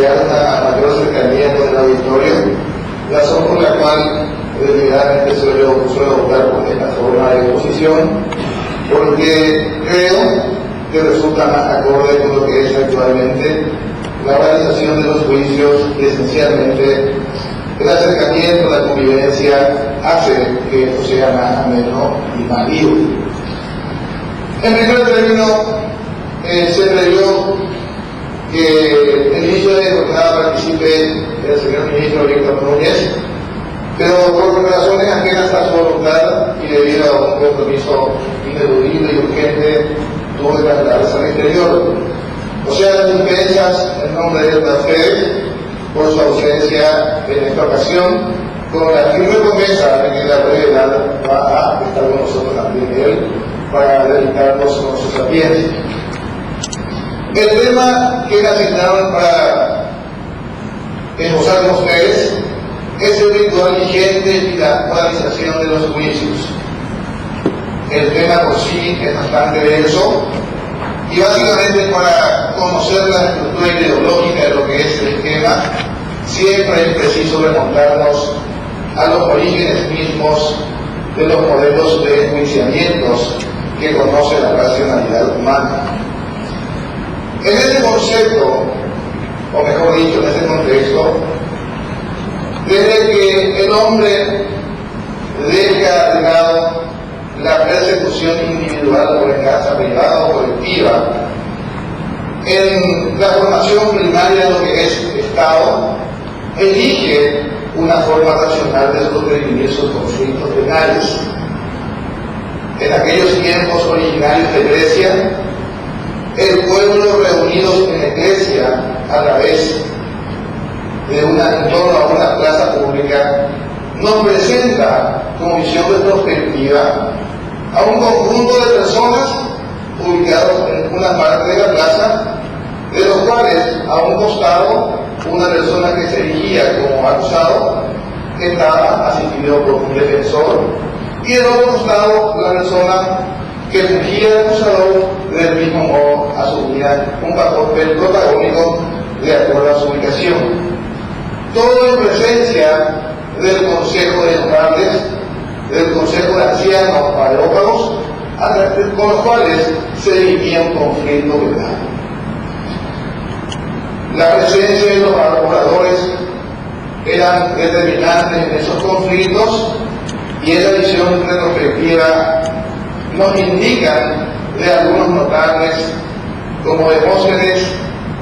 crear una mayor cercanía con el auditorio, razón por la cual deliberadamente suele optar por esta forma de exposición, porque creo que resulta más acorde con lo que es actualmente la organización de los juicios y esencialmente el acercamiento, la convivencia hace que esto sea más ameno y más libre. En primer término, se previó que el inicio de jornada participe el señor ministro Víctor Núñez, pero por razones ajenas a su voluntad y debido a un compromiso ineludible y urgente, tuvo que trasladarse al exterior. O sea, las dispensas en nombre de ustedes por su ausencia en esta ocasión, con la firme promesa de que la brevedad va a estar con nosotros también él para dedicarnos con su sapiencia. El tema que me asignaron para esbozar con ustedes es el ritual vigente y la polarización de los juicios. El tema por sí es bastante denso y básicamente para conocer la estructura ideológica de lo que es el esquema siempre es preciso remontarnos a los orígenes mismos de los modelos de enjuiciamientos que conoce la racionalidad humana. En este concepto, o mejor dicho, en este contexto, desde que el hombre deja de lado la persecución individual o venganza privada o colectiva, en la formación primaria de lo que es Estado, elige una forma racional de sobrevivir sus conflictos penales. En aquellos tiempos originarios de Grecia, el pueblo reunidos en la iglesia a través de en torno a una plaza pública nos presenta como visión retrospectiva a un conjunto de personas ubicados en una parte de la plaza, de los cuales a un costado una persona que se erigía como acusado estaba asistido por un defensor, y del otro costado la persona que fungía de acusador del mismo modo asumía un papel protagónico de acuerdo a su ubicación. Todo en presencia del Consejo de Notables, del Consejo de Ancianos Areópagos, con los cuales se dirimía un conflicto penal. La presencia de los oradores eran determinantes en esos conflictos, y esa visión retrospectiva nos indican de algunos notables como Demóstenes,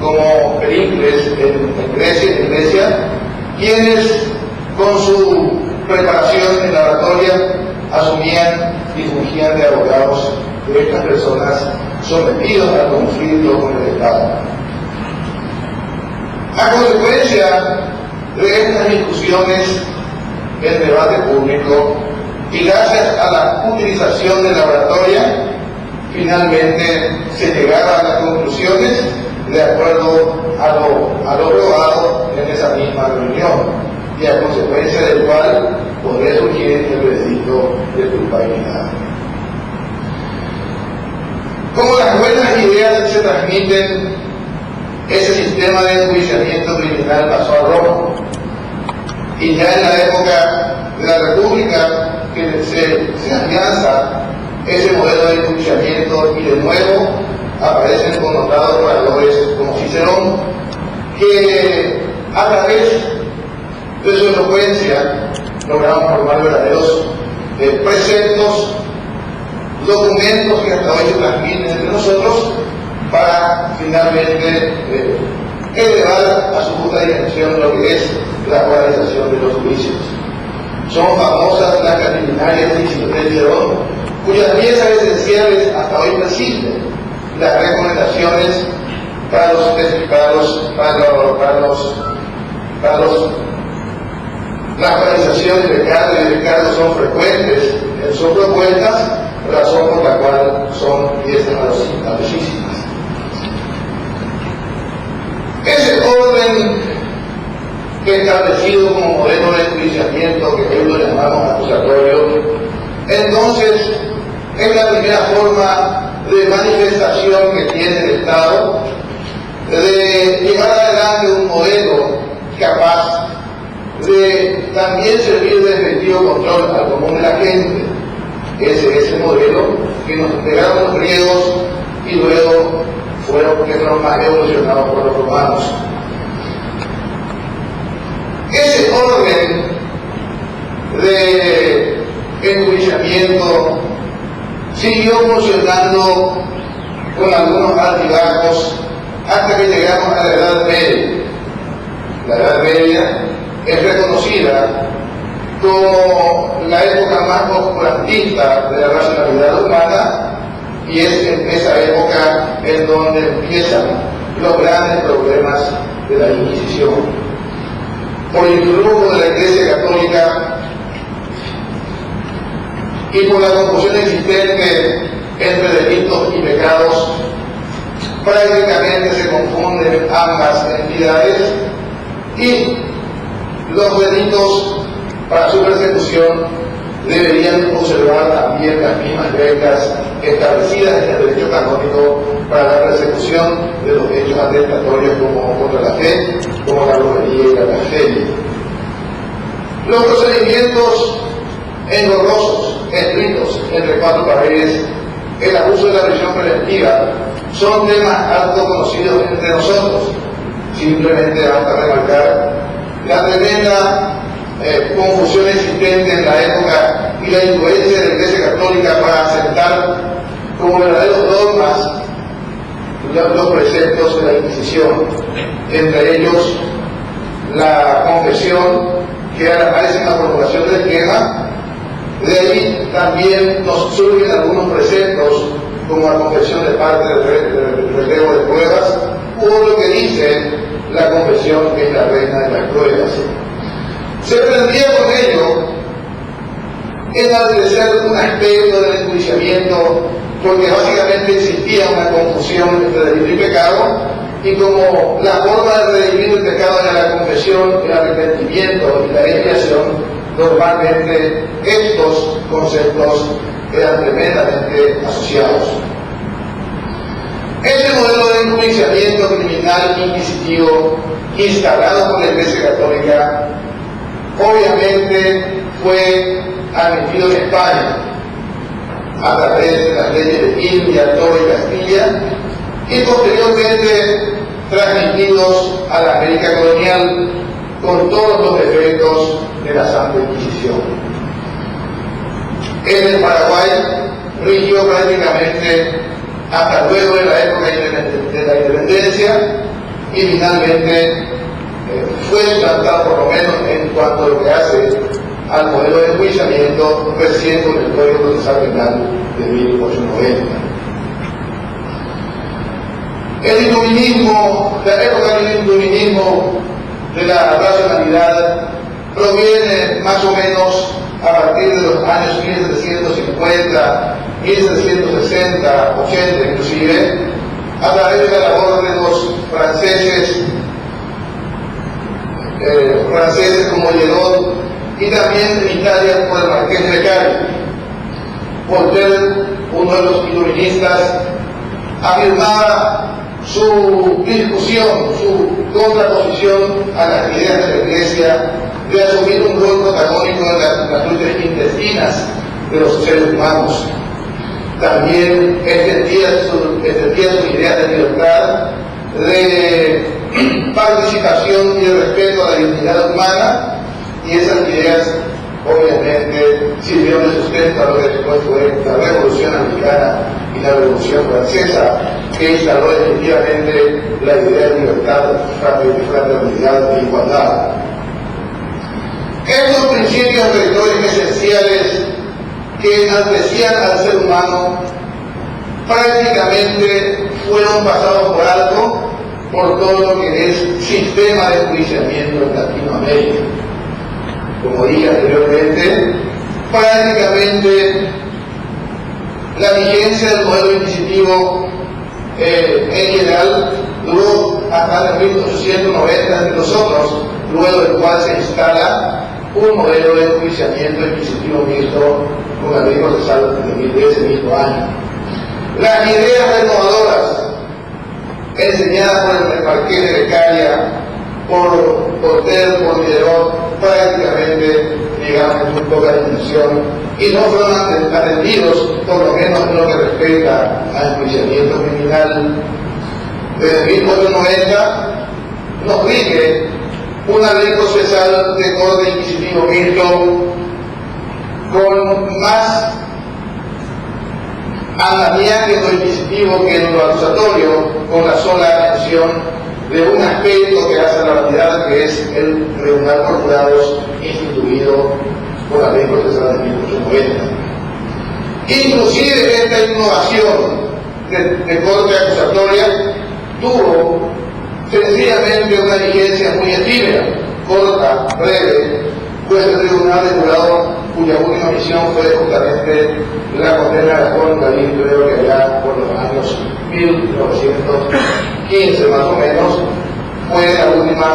como Pericles en Grecia, quienes con su preparación en la oratoria asumían y fungían de abogados de estas personas sometidos al conflicto con el Estado. A consecuencia de estas discusiones en debate público y gracias a la utilización de la oratoria, finalmente se llegaba a las conclusiones de acuerdo a lo probado en esa misma reunión, y a consecuencia del cual podría surgir el veredicto de culpabilidad. Como las buenas ideas se transmiten, ese sistema de enjuiciamiento criminal pasó a Roma, y ya en la época de la República que se afianza ese modelo de enjuiciamiento, y de nuevo aparecen connotados oradores como Cicerón, que a través de su elocuencia lograron formar verdaderos preceptos, documentos que hasta hoy se transmiten entre nosotros para finalmente elevar a su justa dimensión lo que es la polarización de los juicios. Son famosas las preliminarias de Cicerón, cuyas piezas esenciales hasta hoy persisten: las recomendaciones las polarizaciones de Carlos y de Carlos son frecuentes en sus propuestas, razón por la cual son piezas valiosísimas. Ese orden establecido como modelo de enjuiciamiento, que hoy lo llamamos acusatorio, entonces es la primera forma de manifestación que tiene el Estado de llevar adelante un modelo también servir de efectivo control al común de la gente. Ese es el modelo que nos entregaron los griegos y luego fueron más evolucionados por los romanos. Ese orden de enjuiciamiento siguió funcionando con algunos altibajos hasta que llegamos a la Edad Media. La Edad Media es reconocida como la época más oscurantista de la racionalidad humana, y es en esa época en donde empiezan los grandes problemas de la Inquisición. Por el influjo de la Iglesia Católica y por la confusión existente entre delitos y pecados, prácticamente se confunden ambas entidades, y los delitos para su persecución deberían observar también las mismas reglas establecidas en el derecho canónico para la persecución de los hechos atentatorios como contra la fe, como la brujería y la blasfemia. Los procedimientos engorrosos, escritos entre cuatro paredes, el abuso de la prisión preventiva, son temas alto conocidos entre nosotros. Simplemente basta remarcar la tremenda confusión existente en la época y la influencia de la Iglesia Católica para aceptar como verdaderos dogmas los preceptos de la Inquisición, entre ellos la confesión, que aparece en la formulación del esquema. De ahí también nos surgen algunos preceptos, como la confesión de parte del relevo de pruebas, o lo que dice la confesión, que es la reina de las pruebas. Se pretendía con ello enaltecer un aspecto del enjuiciamiento, porque básicamente existía una confusión entre delito y pecado, y como la forma de redimir el pecado era la confesión, el arrepentimiento y la expiación, normalmente estos conceptos eran tremendamente asociados. Este modelo de enjuiciamiento criminal inquisitivo instalado por la Iglesia Católica obviamente fue admitido en España a través de las leyes de India, Toro y Castilla, y posteriormente transmitidos a la América colonial con todos los defectos de la Santa Inquisición. En el Paraguay rigió prácticamente hasta luego de la época de la independencia, y finalmente fue implantado, por lo menos en cuanto a lo que hace al modelo de enjuiciamiento, recién con el Código Procesal Penal de 1890. El iluminismo, la época del iluminismo de la racionalidad, proviene más o menos a partir de los años 1750, 1760, 80 inclusive, a través de la labor de los franceses como Lledó, y también en Italia por el Marqués de Cari. Voltaire, uno de los iluministas, afirmaba su discusión, su contraposición a las ideas de la Iglesia de asumir un rol protagónico en las luchas intestinas de los seres humanos. También extendía sus ideas de libertad, de participación y de respeto a la dignidad humana, y esas ideas obviamente sirvieron de sustento a lo que después fue la Revolución Americana y la Revolución Francesa, que instaló definitivamente la idea de libertad, fraternidad e igualdad. Estos principios rectores esenciales que enaltecían al ser humano prácticamente fueron pasados por alto por todo lo que es sistema de enjuiciamiento en Latinoamérica. Como dije anteriormente, prácticamente la vigencia del modelo inquisitivo en general duró hasta el 1890 entre nosotros, luego del cual se instala un modelo de enjuiciamiento inquisitivo mixto con la ley procesal de ese mismo año. Las ideas renovadoras enseñadas por el Marqués de Beccaria por TER, por Diderot, prácticamente, digamos, muy poca dimensión, y no fueron atendidos, por lo menos en lo que respecta al enjuiciamiento criminal. Desde 1490 nos rige una ley procesal de corte inquisitivo mixto con más andamiaje en lo inquisitivo que en lo acusatorio, con la sola mención de un aspecto que hace la realidad, que es el tribunal por jurados instituido por la ley procesal de 1890. Inclusive esta innovación de corte acusatoria tuvo sencillamente una vigencia muy efímera, corta, breve, pues el tribunal de jurado, cuya última misión fue justamente la condena de la Juan Galín, creo que allá por los años 1915 más o menos, fue la última,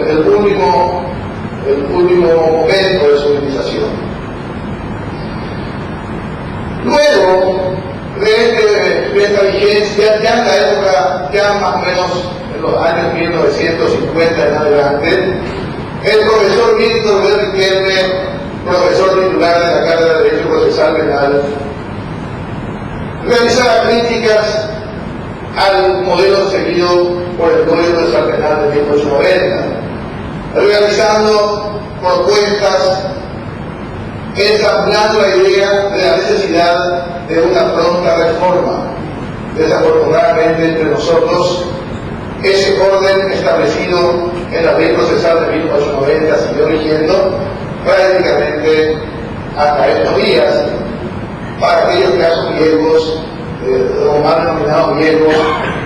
el último momento de su utilización. Luego de esta vigencia, ya en la época, ya más o menos en los años 1950 en adelante, el profesor Víctor B. Riquelme, profesor titular de la Cátedra de Derecho Procesal Penal, realizaba críticas al modelo seguido por el Código Procesal Penal de 1890, realizando propuestas ensamblando la idea de la necesidad de una pronta reforma. Desafortunadamente entre nosotros, ese orden establecido en la ley procesal de 1890 siguió rigiendo prácticamente hasta estos días para aquellos casos viejos, o mal denominados viejos,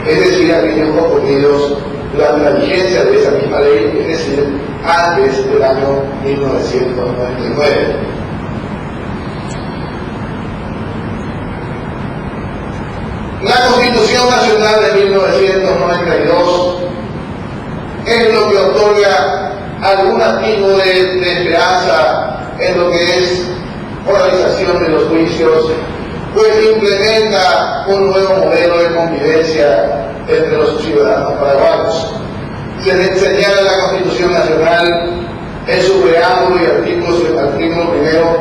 es decir, aquellos ocurridos durante la vigencia de esa misma ley, es decir, antes del año 1999. La Constitución Nacional de 1992 es lo que otorga algún atisbo de esperanza en lo que es organización de los juicios, pues implementa un nuevo modelo de convivencia entre los ciudadanos paraguayos. Se señala en la Constitución Nacional en su preámbulo y artículo primero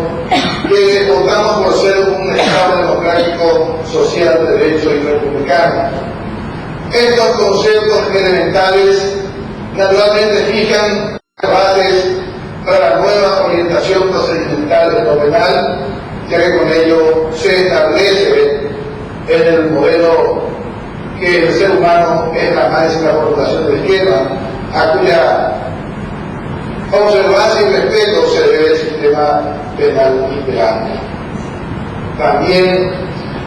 que contamos por ser un Estado democrático, social, de derecho y republicano. Estos conceptos elementales naturalmente fijan bases para la nueva orientación procedimental de lo penal, ya que con ello se establece en el modelo que el ser humano es la máxima formulación del esquema, a cuya observancia y respeto se debe el sistema penal imperante. También,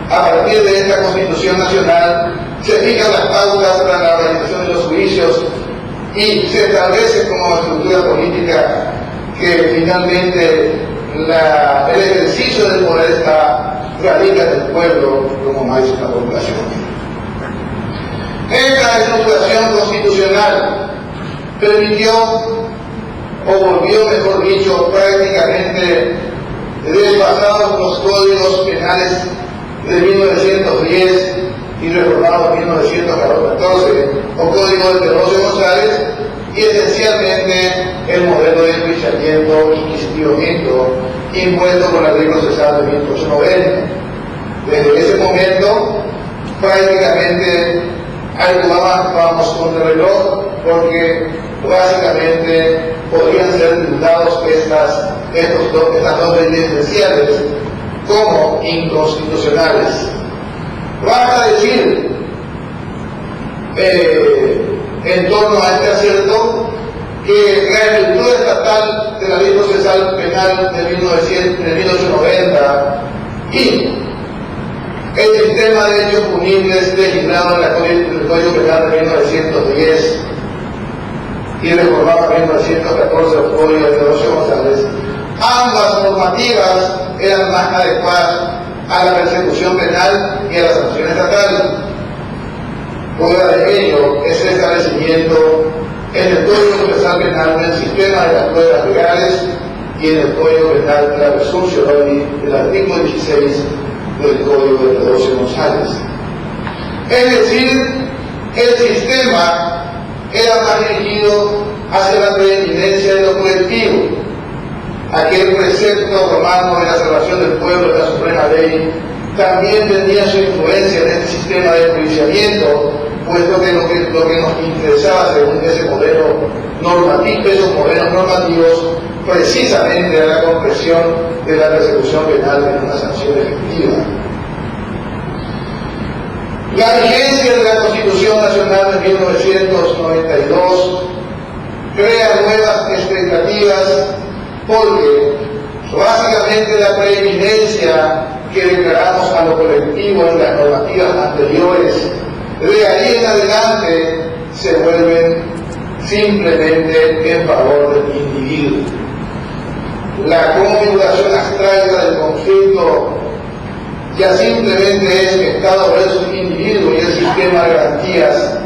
a partir de esta Constitución Nacional, se fijan las pautas para la organización de los juicios y se establece como estructura política que finalmente el ejercicio del poder radica en el pueblo como máxima población. Esta estructuración constitucional permitió, o volvió, mejor dicho, prácticamente desfasados los códigos penales de 1910 y reformados en 1914, o código de Pedroso González, y esencialmente el modelo de enjuiciamiento inquisitivo mixto impuesto por la ley procesal de 1890. Desde ese momento, prácticamente actuábamos contra el reloj, porque básicamente podrían ser tildados estas dos leyes esenciales como inconstitucionales. Basta decir en torno a este acerto que la estructura estatal de la ley procesal penal de 1890 y el sistema de hechos punibles legislado en el Código Penal de 1910 y reformado en 1914 el Código de Pedroso González, ambas normativas eran más adecuadas a la persecución penal y a la sanción estatal. Prueba de ello es el establecimiento en el Código Procesal Penal del sistema de las pruebas legales y en el Código Penal de la presunción del artículo 16 del Código de Pedroso González. Es decir, el sistema era más dirigido hacia la preeminencia de lo colectivo. Aquel precepto romano de la salvación del pueblo de la suprema ley también tenía su influencia en este sistema de enjuiciamiento, puesto que lo que nos interesaba según ese modelo normativo, esos modelos normativos, precisamente era la compresión de la persecución penal en una sanción efectiva. La vigencia de la Constitución Nacional de 1992 crea nuevas expectativas porque básicamente la preeminencia que declaramos a lo colectivo en las normativas anteriores, de ahí en adelante se vuelven simplemente en favor del individuo. La configuración abstracta del conflicto ya simplemente es Estado versus individuo, y el sistema de garantías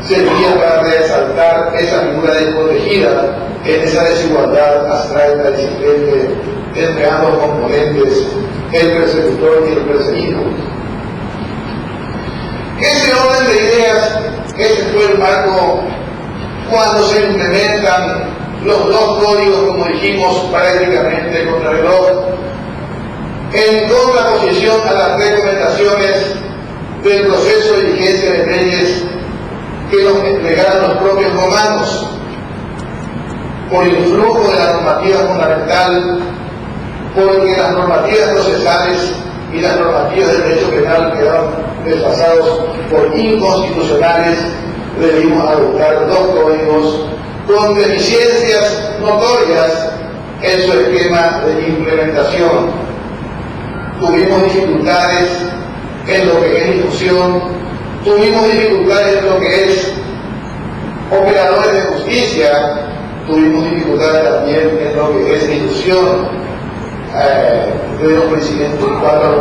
servía para resaltar esa figura desprotegida en esa desigualdad abstracta existente entre ambos componentes, el persecutor y el perseguido. Ese orden de ideas, ese fue el marco cuando se implementan los dos códigos, como dijimos, prácticamente contra reloj, en contraposición a las recomendaciones del proceso de vigencia de leyes que nos entregaron los propios romanos, por el flujo de la normativa fundamental, porque las normativas procesales y las normativas del derecho penal quedaron desfasados por inconstitucionales. Debimos adoptar dos códigos con deficiencias notorias en su esquema de implementación. Tuvimos dificultades en lo que es difusión, tuvimos dificultades en lo que es operadores de justicia, tuvimos dificultades también en lo que es difusión de los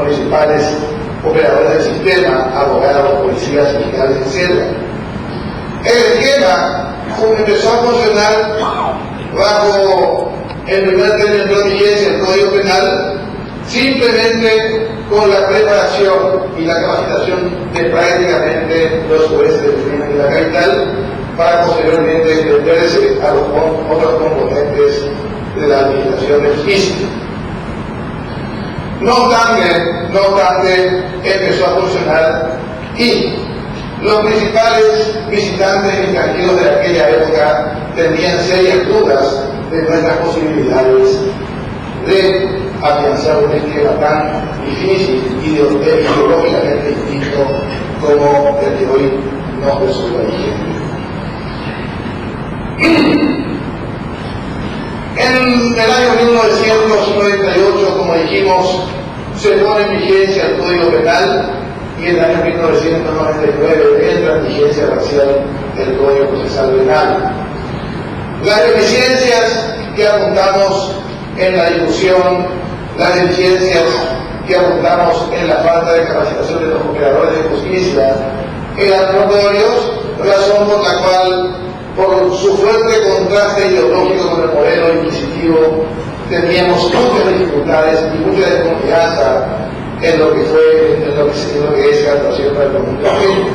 principales operadores del sistema, abogados, policías, fiscales, etc. El esquema empezó a funcionar bajo el primer término de vigencia del Código Penal, simplemente con la preparación y la capacitación de prácticamente los jueces del crimen de la capital, para posteriormente extenderse a los otros componentes de la administración de justicia. No obstante, empezó a funcionar y los principales visitantes extranjeros de aquella época tenían serias dudas de nuestras posibilidades de afianzar un esquema tan difícil y ideológicamente distinto como el que hoy nos resulta vigente. En el año 1998, como dijimos, se pone en vigencia el Código Penal, y en el año 1999 entra en vigencia parcial el Código Procesal Penal. Las deficiencias que apuntamos en la discusión, las deficiencias que apuntamos en la falta de capacitación de los operadores de justicia eran notorios, razón por la cual, por su fuerte contraste ideológico con el modelo inquisitivo, teníamos muchas dificultades y mucha desconfianza en lo que es la actuación para el conjunto gente.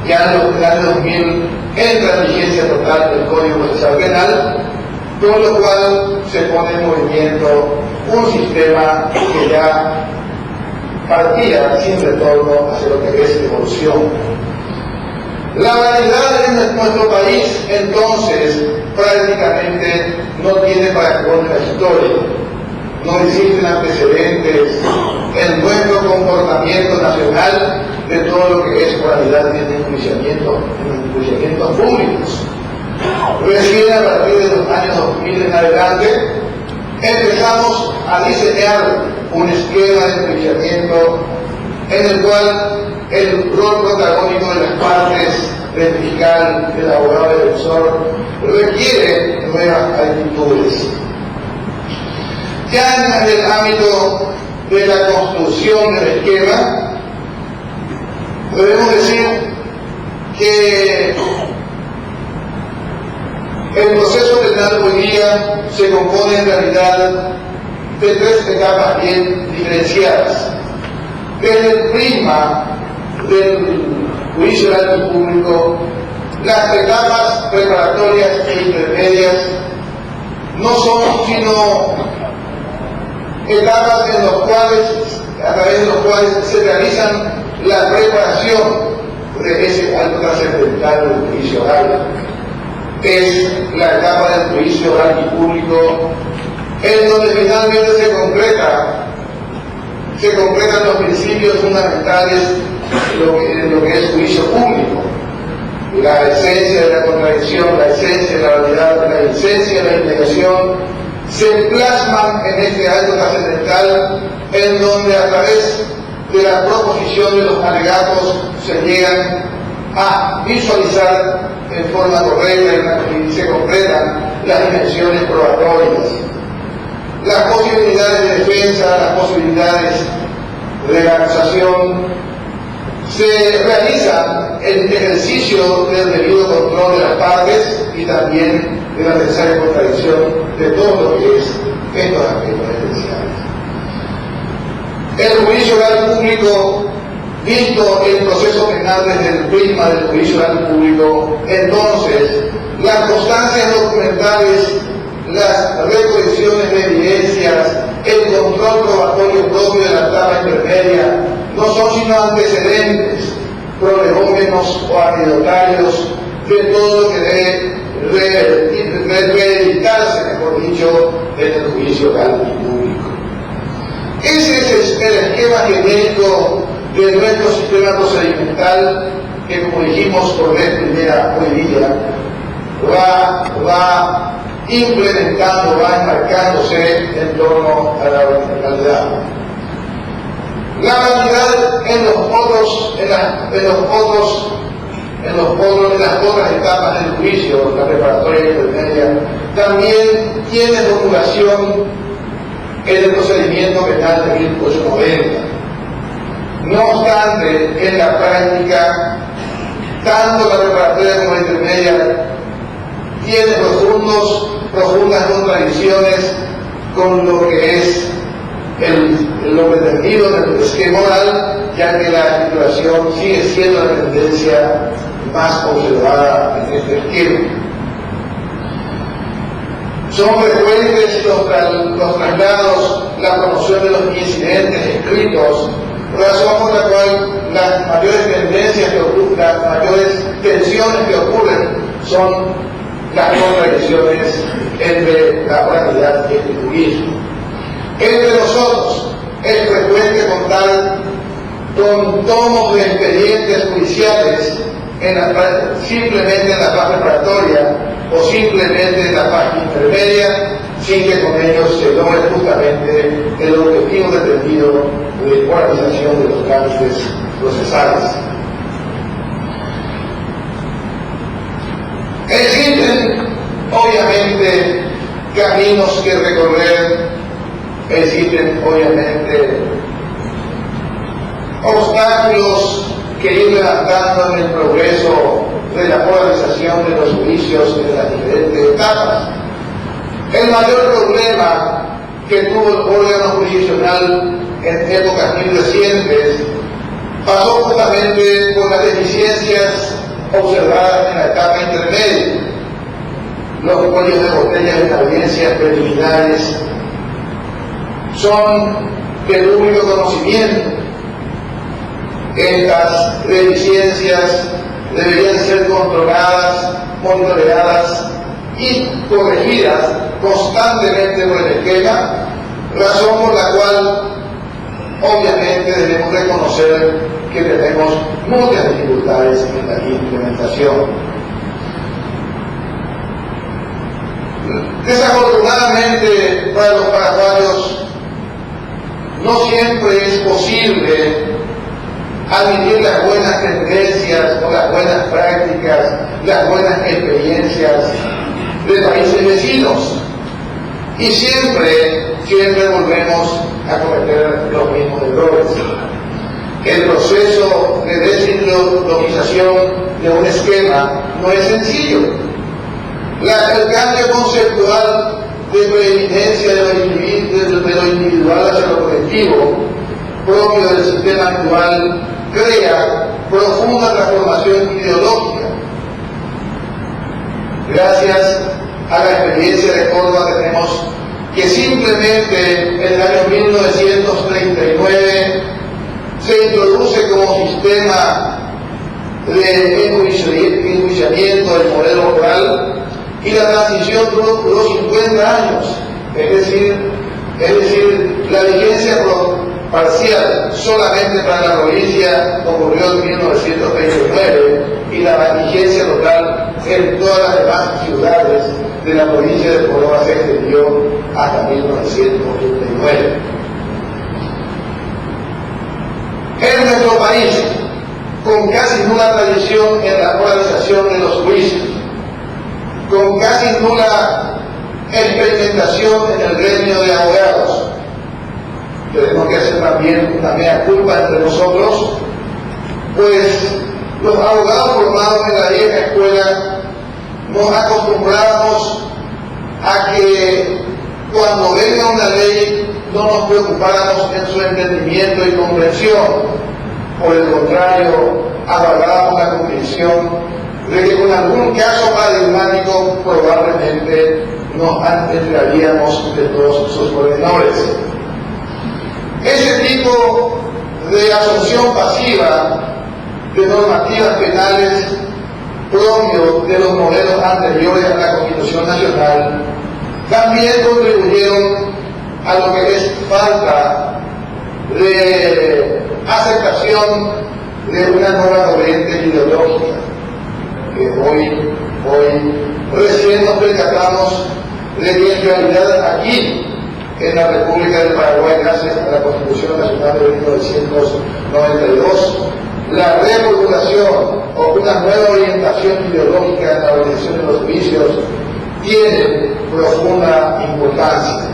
Ya en los años 2000 entra en vigencia total el Código Procesal Penal, con lo cual se pone en movimiento un sistema que ya partía sin retorno hacia lo que es evolución. La realidad en nuestro país, entonces, prácticamente no tiene parangón en la historia. No existen antecedentes en nuestro comportamiento nacional de todo lo que es moralidad y enjuiciamientos públicos. Recién a partir de los años 2000 en adelante, empezamos a diseñar un esquema de enjuiciamiento en el cual el rol protagónico de las partes, del fiscal, del abogado defensor, requiere nuevas actitudes. Ya en el ámbito de la construcción del esquema, debemos decir que el proceso penal hoy día se compone en realidad de tres etapas bien diferenciadas. Desde el prisma del juicio oral y público, Las etapas preparatorias e intermedias no son sino etapas en los cuales, a través de los cuales se realizan la preparación de ese acto trascendental del juicio oral. Es la etapa del juicio oral y público, en donde finalmente se concretan los principios fundamentales de lo que es juicio público. La esencia de la contradicción, la esencia de la realidad, la esencia de la indagación, se plasman en este acto trascendental, en donde a través de la proposición de los alegatos se llegan a visualizar en forma correcta y se concretan las dimensiones probatorias, las posibilidades de defensa, las posibilidades de la acusación. Se realiza el ejercicio del debido control de las partes y también de la necesaria contradicción de todo lo que es estos aspectos esenciales. El juicio oral público, visto el proceso penal desde el prisma del juicio oral público, entonces las constancias documentales, las recolecciones de evidencias, el control probatorio propio de la etapa intermedia, no son sino antecedentes, prolegómenos o anecdotarios de todo lo que debe reeditarse, mejor dicho, en el juicio oral y público. Ese es el esquema genérico de nuestro sistema procedimental que, como dijimos por vez primera hoy día, va implementando, va enmarcándose en torno a la verticalidad. La realidad en las otras etapas del juicio, la preparatoria y intermedia, también tiene formulación en el procedimiento penal de 1890. No obstante, en la práctica, tanto la preparatoria como la intermedia tiene profundas contradicciones con lo que es lo pretendido del esquema oral, ya que la titulación sigue siendo la tendencia más observada en este esquema. Son frecuentes los traslados, la promoción de los incidentes escritos, razón por la cual las mayores tensiones que ocurren son las contradicciones entre la oralidad y el juicio. Entre nosotros es frecuente contar con tomos de expedientes judiciales simplemente en la fase preparatoria o simplemente en la fase intermedia, sin que con ellos se logre justamente el objetivo pretendido de oralización de los trámites procesales. Existen, obviamente, caminos que recorrer, existen, obviamente, obstáculos que ir levantando en el progreso de la polarización de los juicios en las diferentes etapas. El mayor problema que tuvo el órgano jurisdiccional en épocas muy recientes pasó justamente por las deficiencias observadas en la etapa intermedia, los cuellos de botella de las audiencias preliminares son de público conocimiento. Estas deficiencias deberían ser controladas, monitoreadas y corregidas constantemente por el esquema, razón por la cual obviamente debemos reconocer que tenemos muchas dificultades en la implementación. Desafortunadamente para los paraguayos no siempre es posible admitir las buenas tendencias o las buenas prácticas, las buenas experiencias de países vecinos, y siempre volvemos a cometer los mismos errores. El proceso de desideologización de un esquema no es sencillo. El cambio conceptual de preeminencia de lo individual hacia lo colectivo propio del sistema actual crea profunda transformación ideológica. Gracias a la experiencia de Córdoba tenemos que simplemente en el año 1939 se introduce como sistema de enjuiciamiento del modelo oral y la transición duró 50 años, es decir, la vigencia parcial solamente para la provincia ocurrió en 1939 y la vigencia total en todas las demás ciudades de la provincia de Córdoba se extendió hasta 1989. En nuestro país, con casi nula tradición en la polarización de los juicios, con casi nula experimentación en el gremio de abogados, tenemos que hacer también una mea culpa entre nosotros, pues los abogados formados en la vieja escuela nos acostumbramos a que cuando venga una ley no nos preocupáramos en su entendimiento y comprensión. Por el contrario, avalábamos la convicción de que con algún caso paradigmático probablemente nos enteraríamos de todos sus pormenores. Ese tipo de asunción pasiva de normativas penales propio de los modelos anteriores a la Constitución Nacional también contribuyeron a lo que es falta de aceptación de una nueva corriente ideológica que hoy recién nos percatamos de que en realidad aquí en la República del Paraguay, gracias a la Constitución Nacional de 1992, la reformulación o una nueva orientación ideológica en la organización de los juicios tiene profunda importancia.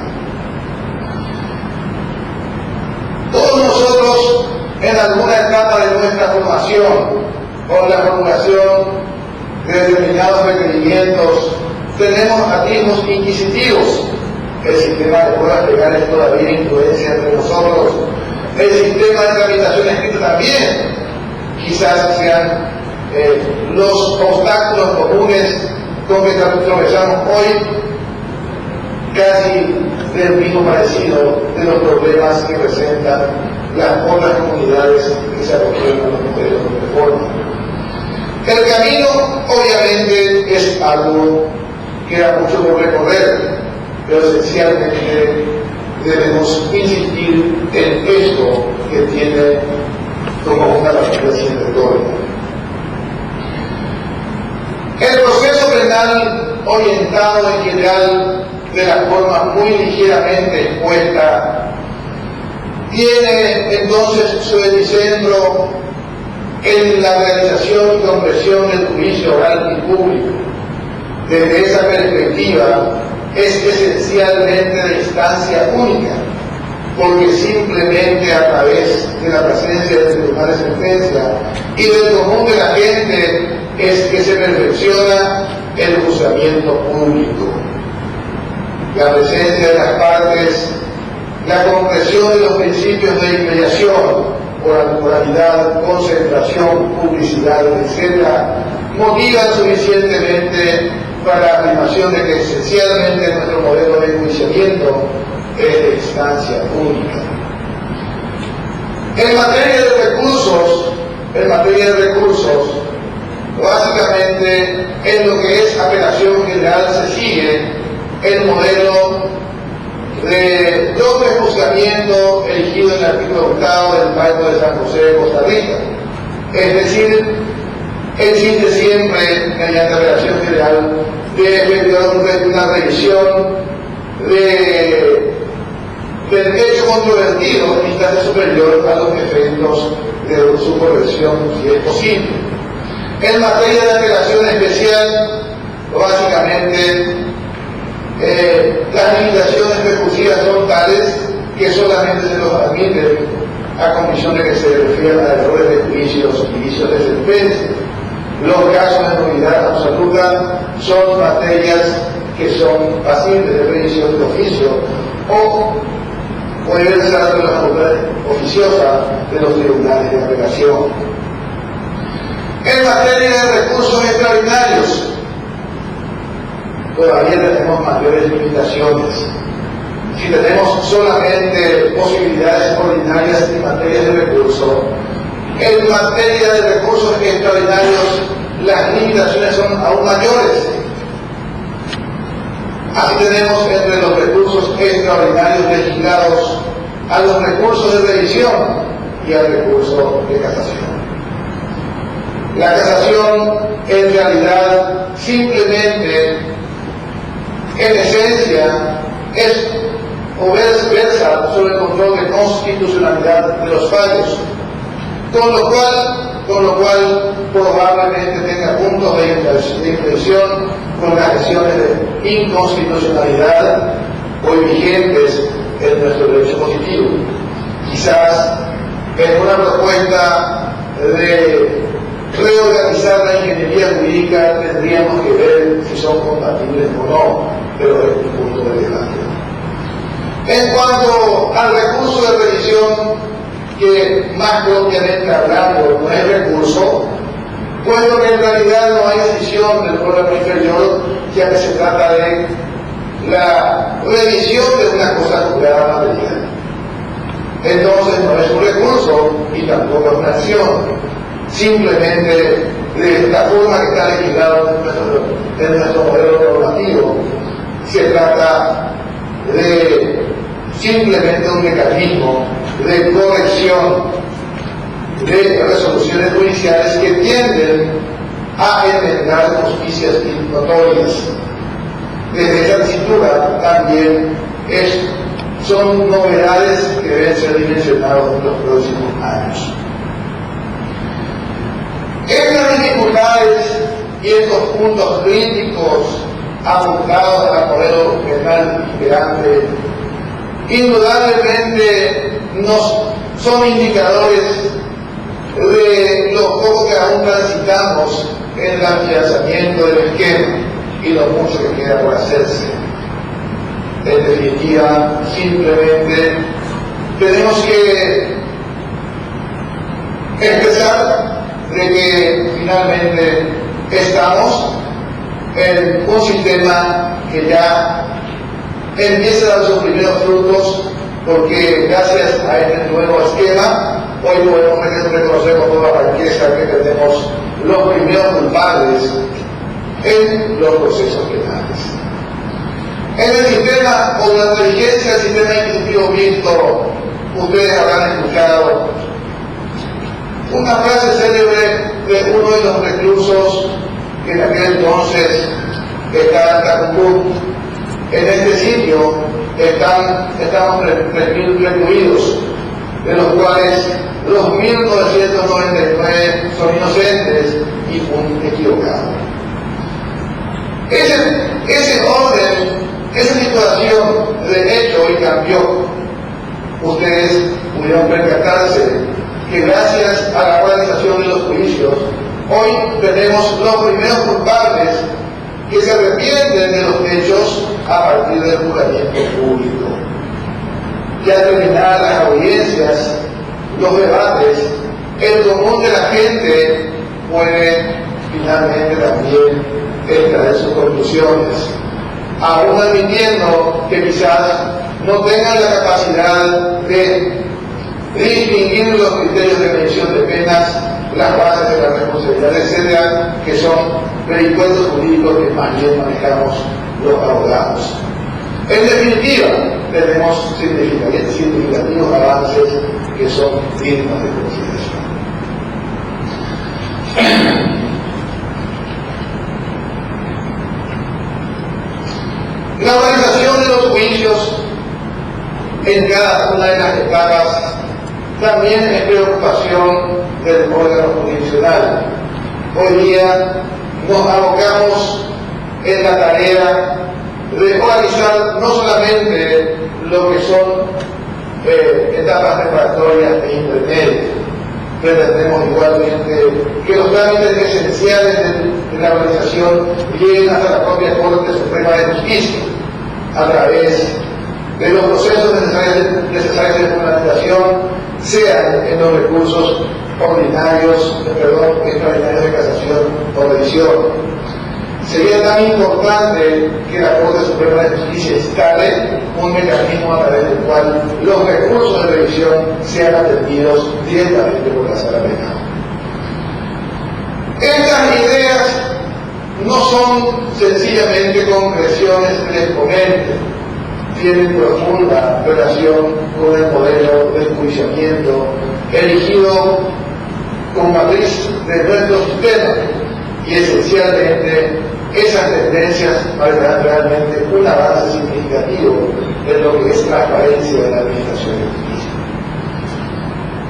Todos nosotros en alguna etapa de nuestra formación o en la formulación de determinados requerimientos tenemos atisbos inquisitivos. El sistema de pruebas legales todavía influencia entre nosotros. El sistema de tramitación escrita también. Quizás sean los obstáculos comunes con que tropezamos hoy, casi del mismo parecido de los problemas que presentan las otras comunidades que se acogen a los modelos de reforma. El camino, obviamente, es algo que da mucho por recorrer, pero esencialmente debemos insistir en esto que tiene como una partida siempre todo. El proceso penal orientado en general de la forma muy ligeramente expuesta tiene entonces su epicentro en la realización y compresión del juicio oral y público. Desde esa perspectiva es esencialmente de instancia única, porque simplemente a través de la presencia del tribunal de sentencia y del común de la gente es que se perfecciona el juzgamiento público. La presencia de las partes, la comprensión de los principios de inmediación, oralidad, concentración, publicidad, etc., motivan suficientemente para la afirmación de que esencialmente nuestro modelo de enjuiciamiento es de instancia única. En materia de recursos, básicamente en lo que es apelación general se sigue el modelo de doble juzgamiento elegido en el artículo 8 del Pacto de San José de Costa Rica. Es decir, existe siempre, mediante apelación general, de efectuar una revisión del hecho controvertido en instancia superior a los efectos de su corrección, si es posible. En materia de apelación especial, básicamente las limitaciones recursivas son tales que solamente se los admite a condición de que se refieran a errores de juicios y vicios de sentencia. Los casos de nulidad absoluta son materias que son pasibles de revisión de oficio o pueden ser ante la facultad oficiosa de los tribunales de apelación. En materia de recursos extraordinarios, todavía tenemos mayores limitaciones. Si tenemos solamente posibilidades ordinarias en materia de recursos, en materia de recursos extraordinarios las limitaciones son aún mayores. Así tenemos entre los recursos extraordinarios legislados a los recursos de revisión y al recurso de casación. La casación en realidad simplemente, en esencia, es o versa sobre el control de constitucionalidad de los fallos, con lo cual probablemente tenga puntos de inflexión con las acciones de inconstitucionalidad hoy vigentes en nuestro derecho positivo. Quizás en una propuesta de reorganizar la ingeniería jurídica tendríamos que ver si son compatibles o no, pero es un punto de debate. En cuanto al recurso de revisión, que más propiamente hablando no es recurso, puesto que en realidad no hay decisión del órgano inferior, ya que se trata de la revisión de una cosa juzgada material. Entonces no es un recurso y tampoco es una acción. Simplemente de la forma que está legislado en nuestro modelo normativo, se trata de simplemente un mecanismo de corrección de resoluciones judiciales que tienden a enmendar justicias notorias. Desde esa tesitura también son novedades que deben ser dimensionadas en los próximos años. Estas dificultades y estos puntos críticos apuntados al modelo penal imperante indudablemente son indicadores de lo poco que aún transitamos en el afianzamiento del esquema y lo mucho que queda por hacerse. En definitiva, simplemente tenemos que expresar de que finalmente estamos en un sistema que ya empieza a dar sus primeros frutos, porque gracias a este nuevo esquema hoy podemos reconocer con toda franqueza que tenemos los primeros culpables en los procesos penales. En el sistema o la inteligencia del sistema inquisitivo mixto, ustedes habrán escuchado una frase célebre de uno de los reclusos que en aquel entonces estaba en Tacumbú. En este sitio estamos recluidos, de los cuales los 1999 son inocentes y un equivocado. Ese orden, esa situación de hecho hoy cambió. Ustedes pudieron percatarse que gracias a la organización de los juicios, hoy tenemos los primeros culpables que se arrepienten de los hechos a partir del juramiento público. Ya terminadas las audiencias, los debates, el común de la gente puede finalmente también extraer sus conclusiones, aún admitiendo que quizás no tengan la capacidad de distinguir los criterios de medición de penas, las bases de la responsabilidad, etcétera, que son vericuetos jurídicos que más bien manejamos los abogados. En definitiva, tenemos significativos avances que son dignos de consideración. La organización de los juicios en cada una de las etapas también es preocupación del órgano jurisdiccional. Hoy día nos abocamos en la tarea de organizar no solamente lo que son etapas preparatorias e intermedias, pretendemos igualmente que los trámites esenciales de la organización lleguen hasta la propia Corte Suprema de Justicia a través de los procesos necesarios de fundamentación, sean en los recursos extraordinarios de casación o revisión, Sería tan importante que la Corte Suprema de Justicia instale un mecanismo a través del cual los recursos de revisión sean atendidos directamente por la Sala Penal. Estas ideas no son sencillamente concreciones del exponente, tienen profunda relación con el modelo de enjuiciamiento elegido como matriz de nuestro sistema, y esencialmente esas tendencias marcarán realmente un avance significativo en lo que es transparencia de la administración de justicia.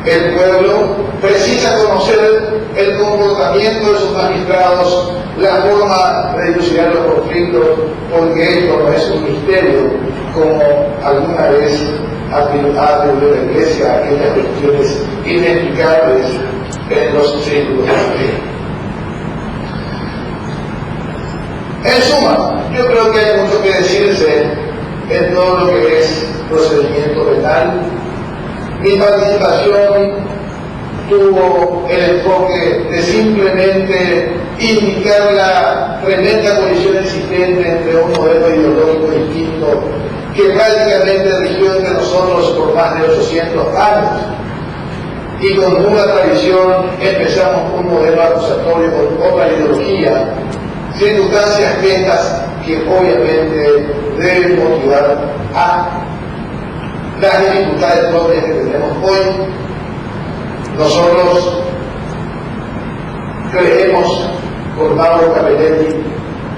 El pueblo precisa conocer el comportamiento de sus magistrados, la forma de dilucidar los conflictos, porque esto no es un misterio, como alguna vez ha atribuido la Iglesia a aquellas cuestiones inexplicables en los círculos de la fe. En suma, yo creo que hay mucho que decirse en todo lo que es procedimiento penal. Mi participación tuvo el enfoque de simplemente indicar la tremenda colisión existente entre un modelo ideológico distinto que prácticamente rigió entre nosotros por más de 800 años, y con una tradición empezamos un modelo acusatorio con otra ideología, circunstancias estas que obviamente deben motivar a las dificultades propias que tenemos hoy. Nosotros creemos, con Mauro Capelletti,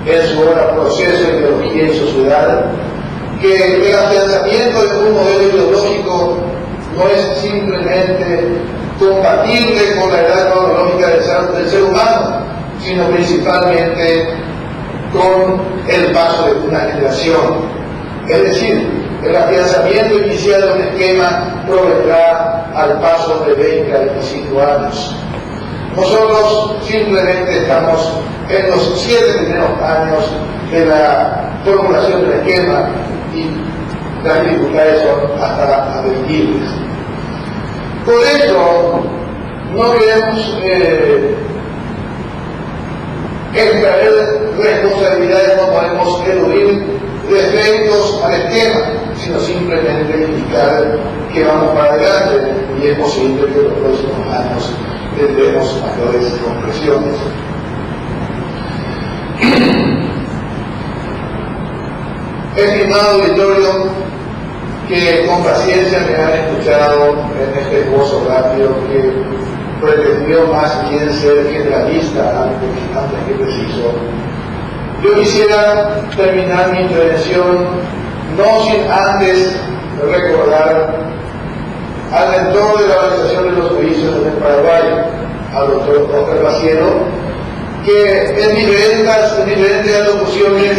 en su obra Proceso, Ideología y Sociedad, que el afianzamiento de un modelo ideológico no es simplemente compatible con la edad cronológica del ser humano, sino principalmente con el paso de una generación. Es decir, el afianzamiento inicial de un esquema provendrá al paso de 20 a 25 años. Nosotros simplemente estamos en los 7 primeros años de la formulación del esquema y las dificultades son hasta advertibles. Por eso no queremos extraer responsabilidades, no podemos eludir defectos al esquema, sino simplemente indicar que vamos para adelante, y es posible que en los próximos años tendremos mayores concreciones. Estimado auditorio, que con paciencia me han escuchado en este esbozo rápido que pretendió más bien ser generalista antes que preciso, yo quisiera terminar mi intervención no sin antes recordar al mentor de la organización de los juicios en el Paraguay, al doctor Oscar Baciero, que en diferentes alocuciones,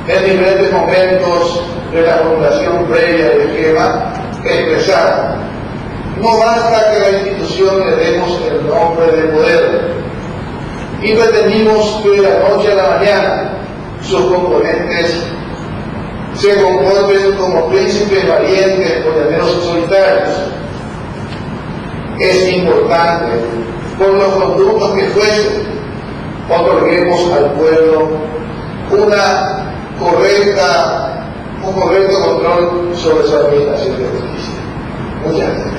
en diferentes momentos de la formulación previa del esquema, expresar: no basta que a la institución le demos el nombre de poder, y pretendimos que de la noche a la mañana sus componentes se comporten como príncipes valientes o de menos solitarios. Es importante, por los conductos que fuesen, otorguemos al pueblo un correcto control sobre su administración de justicia. Muchas gracias.